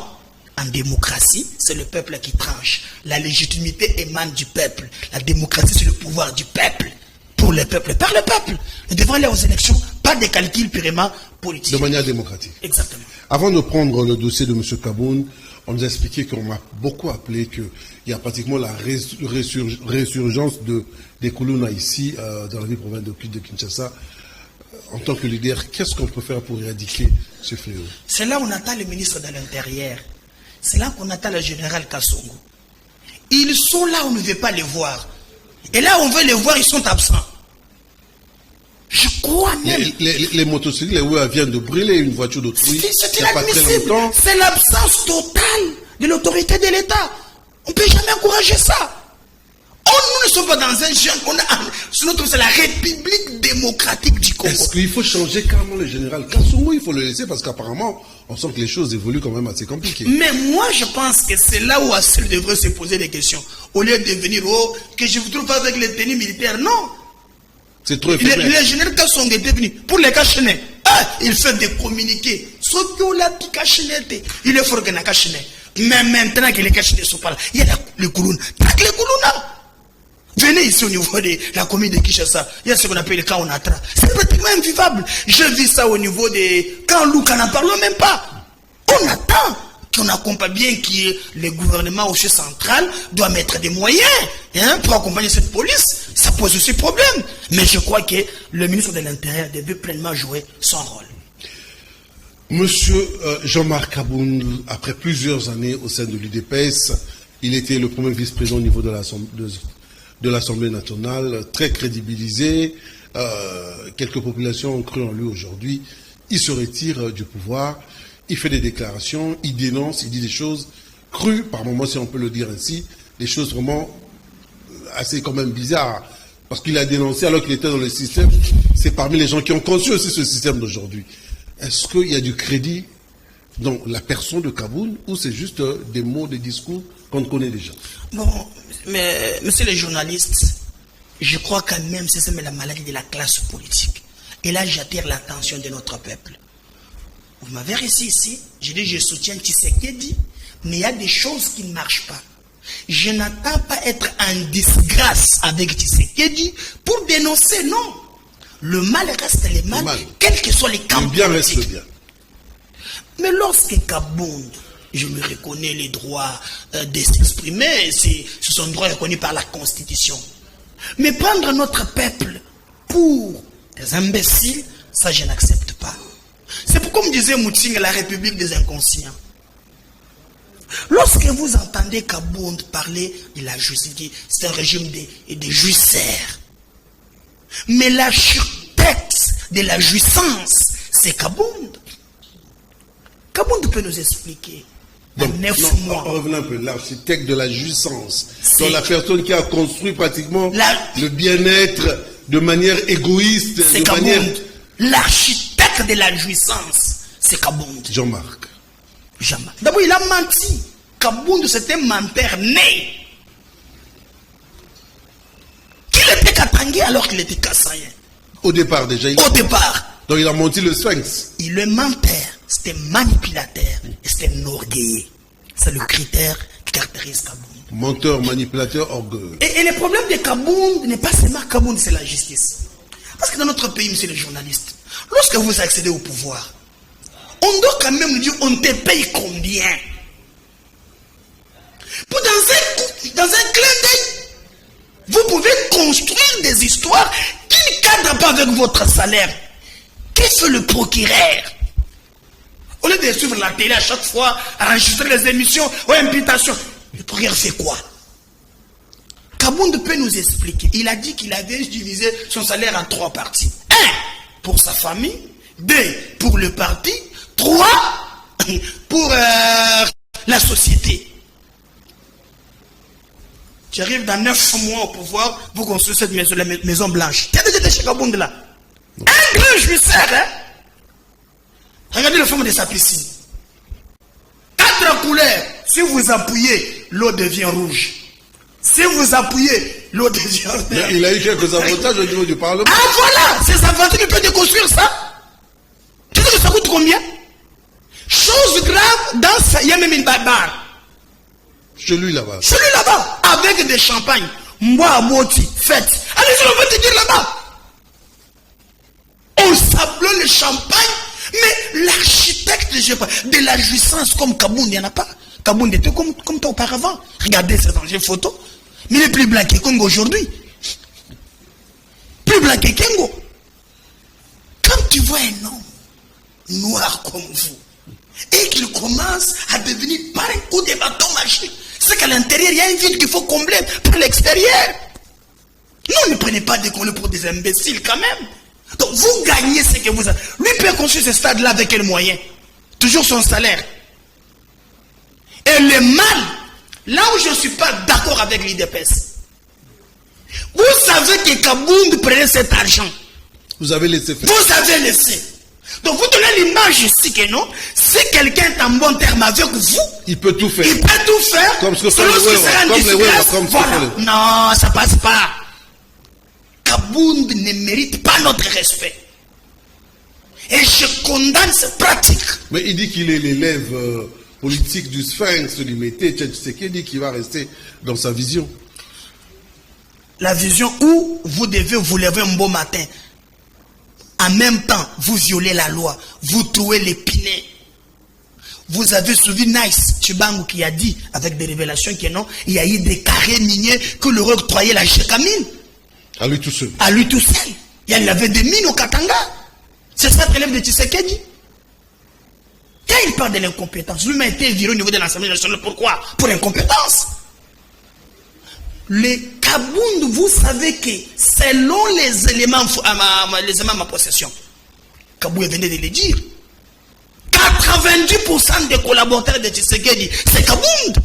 En démocratie, c'est le peuple qui tranche. La légitimité émane du peuple. La démocratie, c'est le pouvoir du peuple. Pour le peuple, par le peuple. Nous devons aller aux élections, pas des calculs purement politiques. De manière démocratique. Exactement. Avant de prendre le dossier de M. Kaboun, on nous a expliqué qu'on m'a beaucoup appelé qu'il y a pratiquement la résurgence des Koulouna ici, dans la ville province de Kinshasa. En tant que leader, qu'est-ce qu'on peut faire pour éradiquer ce fléau? C'est là où on attend le ministre de l'Intérieur. C'est là qu'on attend le général Kassongo. Ils sont là, on ne veut pas les voir. Et là, on veut les voir, ils sont absents. Je crois même. Les motocyclistes, les Ouéa viennent de brûler une voiture d'autrui. C'est inadmissible. C'est l'absence totale de l'autorité de l'État. On ne peut jamais encourager ça. Nous ne sommes pas dans un genre. C'est la République démocratique du Congo. Est-ce qu'il faut changer carrément le général Kassongo? Il faut le laisser parce qu'apparemment, on sent que les choses évoluent quand même assez compliquées. Mais moi, je pense que c'est là où Assel devrait se poser des questions. Au lieu de venir, que je vous trouve pas avec les tenues militaires. Non. C'est trop éphémère. Le général Kassongo était venu pour les cachener. Il fait des communiqués. Sauf qu'on l'a dit cachené. Il est fort qu'il n'a cachené. Mais maintenant que les cachenés sont pas là, il y a le Koulouna. Traque les Koulouna. Venez ici au niveau de la commune de Kinshasa. Il y a ce qu'on appelle le camp Onatra. C'est pratiquement invivable. Je vis ça au niveau des camps Louka, n'en parlons même pas. On attend qu'on accompagne bien que le gouvernement au chef central doit mettre des moyens pour accompagner cette police. Ça pose aussi problème. Mais je crois que le ministre de l'Intérieur devait pleinement jouer son rôle. Monsieur Jean-Marc Kaboun, après plusieurs années au sein de l'UDPS, il était le premier vice-président au niveau de l'Assemblée nationale, très crédibilisé. Quelques populations ont cru en lui aujourd'hui. Il se retire du pouvoir. Il fait des déclarations, il dénonce, il dit des choses crues, par moments, si on peut le dire ainsi, des choses vraiment assez quand même bizarres. Parce qu'il a dénoncé alors qu'il était dans le système. C'est parmi les gens qui ont conçu aussi ce système d'aujourd'hui. Est-ce qu'il y a du crédit dans la personne de Kaboun ou c'est juste des mots, des discours qu'on connaît déjà? Bon, mais monsieur les journalistes, je crois quand même que c'est la maladie de la classe politique. Et là, j'attire l'attention de notre peuple. Vous m'avez reçu ici, je dis je soutiens Tshisekedi, mais il y a des choses qui ne marchent pas. Je n'attends pas être en disgrâce avec Tshisekedi pour dénoncer, non. Le mal reste le mal, quels que soient les camps. Le bien reste le bien. Mais lorsque Kabound, je me reconnais les droits de s'exprimer, ce sont droits reconnus par la Constitution. Mais prendre notre peuple pour des imbéciles, ça je n'accepte pas. C'est pourquoi me disait Mouting, la République des inconscients. Lorsque vous entendez Kabound parler de la justice, c'est un régime de jouisseurs. Mais l'architecte de la jouissance, c'est Kabound. Kabound peut nous expliquer. Donc, 9 mois. Revenons un peu. L'architecte de la jouissance. C'est la personne qui a construit pratiquement le bien-être de manière égoïste. C'est Kabound. L'architecte de la jouissance, c'est Kabound. Jean-Marc. D'abord, il a menti. Kabound, c'était un menteur né. Qu'il était Katangé alors qu'il était Kassayen. Au départ déjà. Au départ. Donc il a menti le Sphinx. Il est menteur. C'était manipulateur. Et c'était un orgueilleux. C'est le critère qui caractérise Kabound. Menteur, manipulateur, orgueilleux. Et le problème de Kabound n'est pas seulement Kabound, c'est la justice. Parce que dans notre pays, monsieur le journaliste, lorsque vous accédez au pouvoir, on doit quand même dire, on te paye combien? Pour dans un clin d'œil, vous pouvez construire des histoires qui ne cadrent pas avec votre salaire. Qu'est-ce que le procureur? Au lieu de suivre la télé à chaque fois, à enregistrer les émissions ou imputations, le procureur fait quoi? Kabound peut nous expliquer. Il a dit qu'il avait divisé son salaire en 3 parties. 1, pour sa famille. 2, pour le parti. 3, pour la société. Tu arrives dans 9 mois au pouvoir, vous construisez cette maison, la maison blanche. Tu as déjà été chez Kabound là? Un grand jouisseur, hein? Regardez le fond de sa piscine. 4 couleurs. Si vous appuyez, l'eau devient rouge. Si vous appuyez, l'eau devient verte. Il a eu quelques avantages au niveau du Parlement. Ah voilà, ces avantages, il peut déconstruire ça. Tu sais que ça coûte combien? Chose grave, dans ça, il y a même une barbare. Celui là-bas. Celui là-bas, avec des champagnes. Moi, Moti, fête. Allez, on va te dire là-bas. On sablonne le champagne, mais l'architecte, je sais pas, de la jouissance comme Kabound, il n'y en a pas. Kabound était comme toi auparavant. Regardez ces anciennes photos. Mais il est plus blanc que Congo aujourd'hui. Plus blanc que Congo. Quand tu vois un homme noir comme vous, et qu'il commence à devenir par un coup de bâton magique, c'est qu'à l'intérieur, il y a un vide qu'il faut combler par l'extérieur. Non, ne prenez pas des collègues pour des imbéciles quand même. Donc vous gagnez ce que vous avez. Lui peut construire ce stade-là avec quel moyen? Toujours son salaire. Et le mal, là où je ne suis pas d'accord avec l'IDPS, vous savez que Kabound prenait cet argent. Vous avez laissé faire. Vous avez laissé. Donc vous donnez l'image ici que non, si quelqu'un est en bon terme avec vous, il peut tout faire. Il peut tout faire. Comme ce que font les Wéras, voilà. Non, ça passe pas. Kabound ne mérite pas notre respect. Et je condamne cette pratique. Mais il dit qu'il est l'élève politique du Sphinx, du Mété, Tshisekedi, qui va rester dans sa vision. La vision où vous devez vous lever un beau matin. En même temps, vous violez la loi. Vous trouez l'épinay. Vous avez suivi Nice Chibangu qui a dit, avec des révélations que non, il y a eu des carrés miniers que leur octroyait la Chekamine. À lui tout seul. À lui tout seul. Il y avait des mines au Katanga. C'est ça l'élève de Tshisekedi. Quand il parle de l'incompétence, lui-même a été viré au niveau de l'Assemblée nationale. Pourquoi? Pour incompétence. Le Kabound, vous savez que selon les éléments à ma possession, Kabound venait de le dire, 90% des collaborateurs de Tshisekedi, c'est Kabound.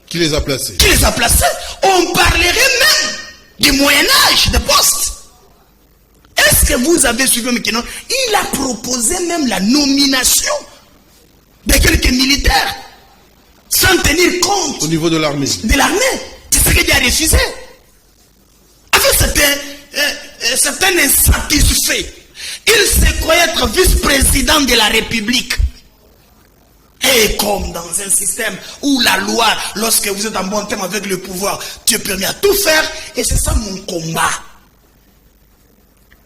Qui les a placés? Qui les a placés? On parlerait même du Moyen-Âge, de postes. Est-ce que vous avez suivi maintenant? Il a proposé même la nomination de quelques militaires sans tenir compte au niveau de l'armée. De l'armée. Tshisekedi a refusé. En fait, c'est un insatisfait. Il se croyait être vice-président de la République. Et comme dans un système où la loi, lorsque vous êtes en bon terme avec le pouvoir, tu es permis à tout faire. Et c'est ça mon combat.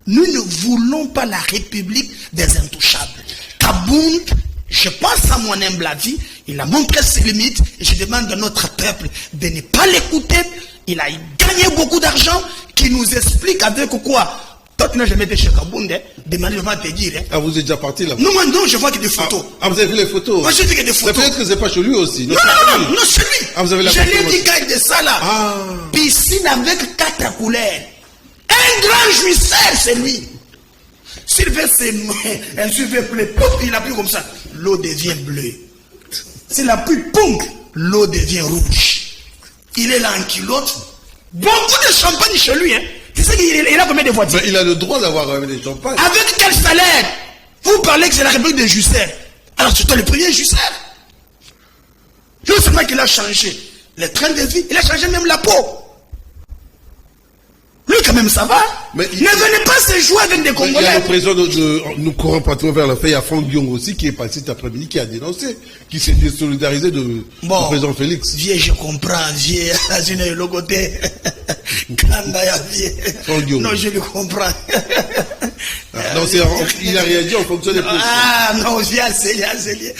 Nous ne voulons pas la République des intouchables. Kabound, je pense à mon humble avis, il a montré ses limites. Et je demande à notre peuple de ne pas l'écouter. Il a gagné beaucoup d'argent, qui nous explique avec quoi. Toi, tu n'as jamais été chez Kabound, hein? Demandez, je vais te dire. Hein? Ah, vous êtes déjà parti là? Non, non, je vois qu'il y a des photos. Ah, vous avez vu les photos? Moi, j'ai dit qu'il y a des photos. Peut-être que c'est pas chez lui aussi. Non, c'est lui. Ah, vous avez la je photo l'ai dit aussi. qu'il y a de ça là. Ah. Piscine avec 4 couleurs. Un grand jouisseur, c'est lui. S'il veut un suivre bleu, il a pris comme ça. L'eau devient bleue. S'il a pris poum, l'eau devient rouge. Il est là en culotte. Beaucoup de champagne chez lui, hein. Tu sais qu'il a combien de voitures? Mais il a le droit d'avoir des champagnes. Avec quel salaire? Vous parlez que c'est la République des justeurs. Alors c'est toi le premier justeur. Non seulement qu'il a changé le train de vie, il a changé même la peau. Lui quand même ça va. Mais ne venez pas se jouer avec des Congolais. Il y a le président nous courons pratiquement vers la fin. Il y a Franck Diong aussi qui est passé cet après-midi, qui a dénoncé, qui s'est désolidarisé du président Félix. Vieux, je comprends, vieux, le côté. Non, je le comprends. Non, il a réagi en fonction des positions. Ah, non, vieux, c'est lié.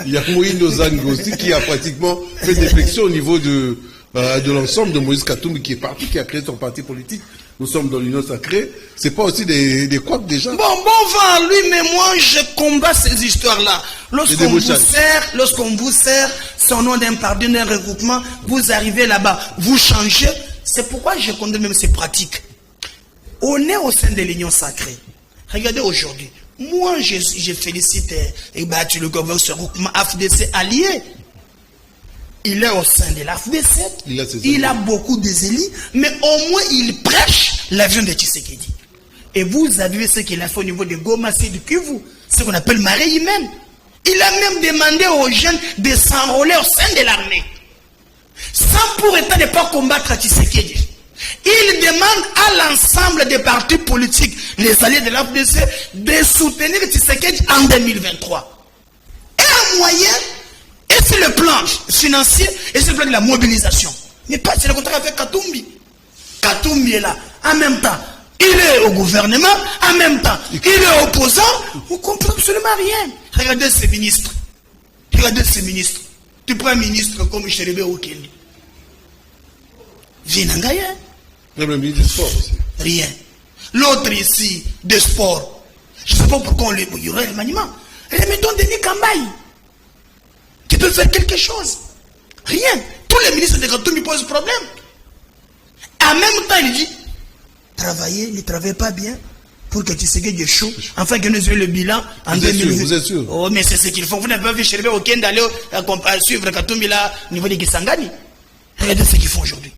Il y a Moïse Nozang aussi qui a pratiquement fait des flexions au niveau de l'ensemble de Moïse Katumbi qui est parti, qui a créé son parti politique. Nous sommes dans l'Union sacrée. C'est pas aussi des couacs déjà. Bon vent lui, mais moi je combats ces histoires-là. Lorsqu'on vous sert son nom d'un pardon, d'un regroupement, vous arrivez là-bas, vous changez. C'est pourquoi je condamne même ces pratiques. On est au sein de l'Union sacrée. Regardez aujourd'hui. Moi, je félicite le gouvernement, ce regroupement AFDC allié. Il est au sein de l'AFDC. Il a beaucoup de zélis, mais au moins il prêche l'avion de Tshisekedi. Et vous avez vu ce qu'il a fait au niveau de Goma, c'est du Kivu, ce qu'on appelle marée humaine. Il a même demandé aux jeunes de s'enrôler au sein de l'armée. Sans pour autant ne pas combattre Tshisekedi. Il demande à l'ensemble des partis politiques, les alliés de l'AFDC, de soutenir Tshisekedi en 2023. Et un moyen, et c'est le plan financier, et c'est le plan de la mobilisation. Mais pas, c'est le contraire avec Katumbi. Katumbi est là. En même temps, il est au gouvernement, en même temps, il est opposant. Vous ne comprenez absolument rien. Regardez ces ministres. Tu prends un ministre comme Chéribé Okendi. Vinangaya. Même le ministre des Sports aussi. Rien. L'autre ici, des sports. Je ne sais pas pourquoi il y aurait le maniement. Remettons Denis Kambaï. Tu peux faire quelque chose. Rien. Tous les ministres de Katumbi posent problème. En même temps, il dit, travaillez, ne travaillez pas bien pour que Tshisekedi échoue, afin que nous ayons le bilan en 2020. Vous êtes sûr? Oh, mais c'est ce qu'ils font. Vous n'avez pas vu Chéribé Okendi d'aller suivre Katumbi là, au niveau des Kisangani. Regardez ce qu'ils font aujourd'hui.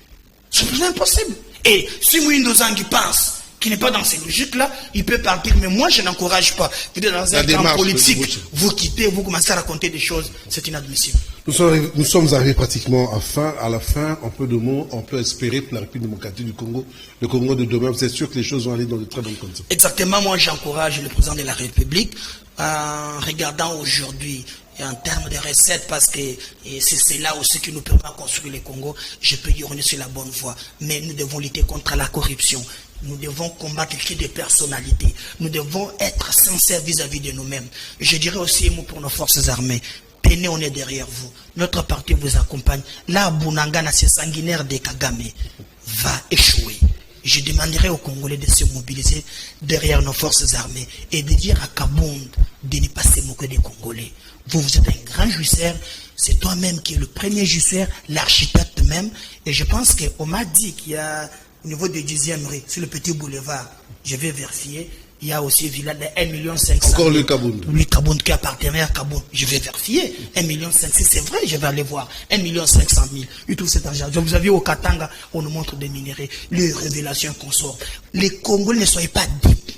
C'est impossible. Et si Moïndo Zangi pense qu'il n'est pas dans ces logiques-là, il peut partir. Mais moi, je n'encourage pas. Vous êtes dans un camp politique, vous quittez, vous commencez à raconter des choses, c'est inadmissible. Nous sommes arrivés pratiquement à la fin. En peu de mots, on peut espérer pour la République démocratique du Congo, le Congo de demain. Vous êtes sûr que les choses vont aller dans de très bonnes conditions? Exactement. Moi, j'encourage le président de la République en regardant aujourd'hui en termes de recettes, parce que c'est là aussi qui nous permet de construire le Congo. Je peux dire qu'on est sur la bonne voie. Mais nous devons lutter contre la corruption. Nous devons combattre le cri des personnalités. Nous devons être sincères vis-à-vis de nous-mêmes. Je dirais aussi un mot pour nos forces armées. Tenez, on est derrière vous. Notre parti vous accompagne. Là, Bunangana, c'est sanguinaire de Kagame, va échouer. Je demanderai aux Congolais de se mobiliser derrière nos forces armées et de dire à Kabound de ne pas se moquer des Congolais. Vous êtes un grand jouisseur, c'est toi-même qui es le premier jouisseur, l'architecte même. Et je pense qu'on m'a dit qu'il y a au niveau de 10e rue, sur le petit boulevard, je vais vérifier, il y a aussi un village de 1,5 million. Encore le Kabound. Le Kabound qui appartient à Kabound. Je vais vérifier. 1,5 million, c'est vrai, je vais aller voir. 1,5 million. Il trouve cet argent. Vous avez au Katanga, on nous montre des minéraux, les révélations qu'on sort. Les Congolais ne soyez pas dupes.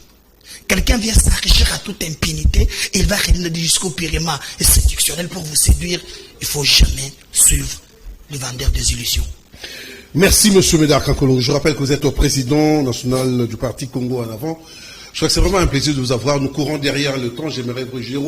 Quelqu'un vient s'enrichir à toute impunité, et il va réunir des discours pyréments et séductionnels pour vous séduire. Il ne faut jamais suivre les vendeurs des illusions. Merci, monsieur Médard Kankolongo. Je rappelle que vous êtes au président national du parti Congo en avant. Je crois que c'est vraiment un plaisir de vous avoir. Nous courons derrière le temps. J'aurais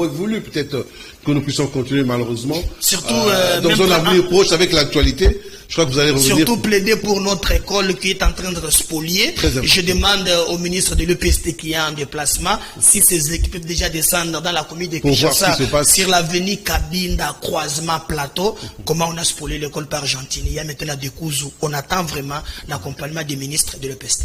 voulu peut-être que nous puissions continuer, malheureusement. Surtout dans un avenir proche avec l'actualité. Je crois que vous allez revenir. Surtout plaider pour notre école qui est en train de se spolier. Je demande au ministre de l'EPST qui est en déplacement si ses équipes peuvent déjà descendre dans la commune de Kinshasa sur l'avenue Kabinda, croisement plateau. Comment on a spolié l'école par Argentine. Il y a maintenant des coups où on attend vraiment l'accompagnement des ministres de l'EPST.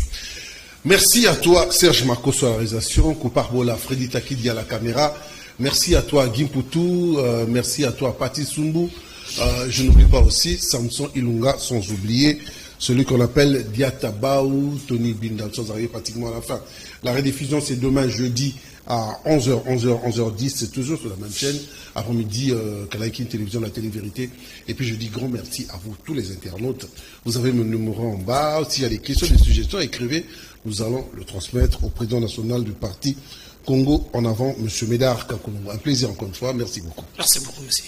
Merci à toi, Serge Marco, sur la réalisation. Kouparbola, Freddy Takidi à la caméra. Merci à toi, Gimpoutou. Merci à toi, Pati Sumbu. Je n'oublie pas aussi Samson Ilunga, sans oublier celui qu'on appelle Diatabaou, Tony Binda. Nous sommes arrivés pratiquement à la fin. La rediffusion, c'est demain jeudi à 11h10. C'est toujours sur la même chaîne. Après-midi, Kalaïkin Télévision, la Télé-Vérité. Et puis je dis grand merci à vous, tous les internautes. Vous avez mon numéro en bas. S'il y a des questions, des suggestions, écrivez. Nous allons le transmettre au président national du parti Congo en avant, M. Médard Kankolongo. Un plaisir encore une fois. Merci beaucoup. Merci beaucoup, monsieur.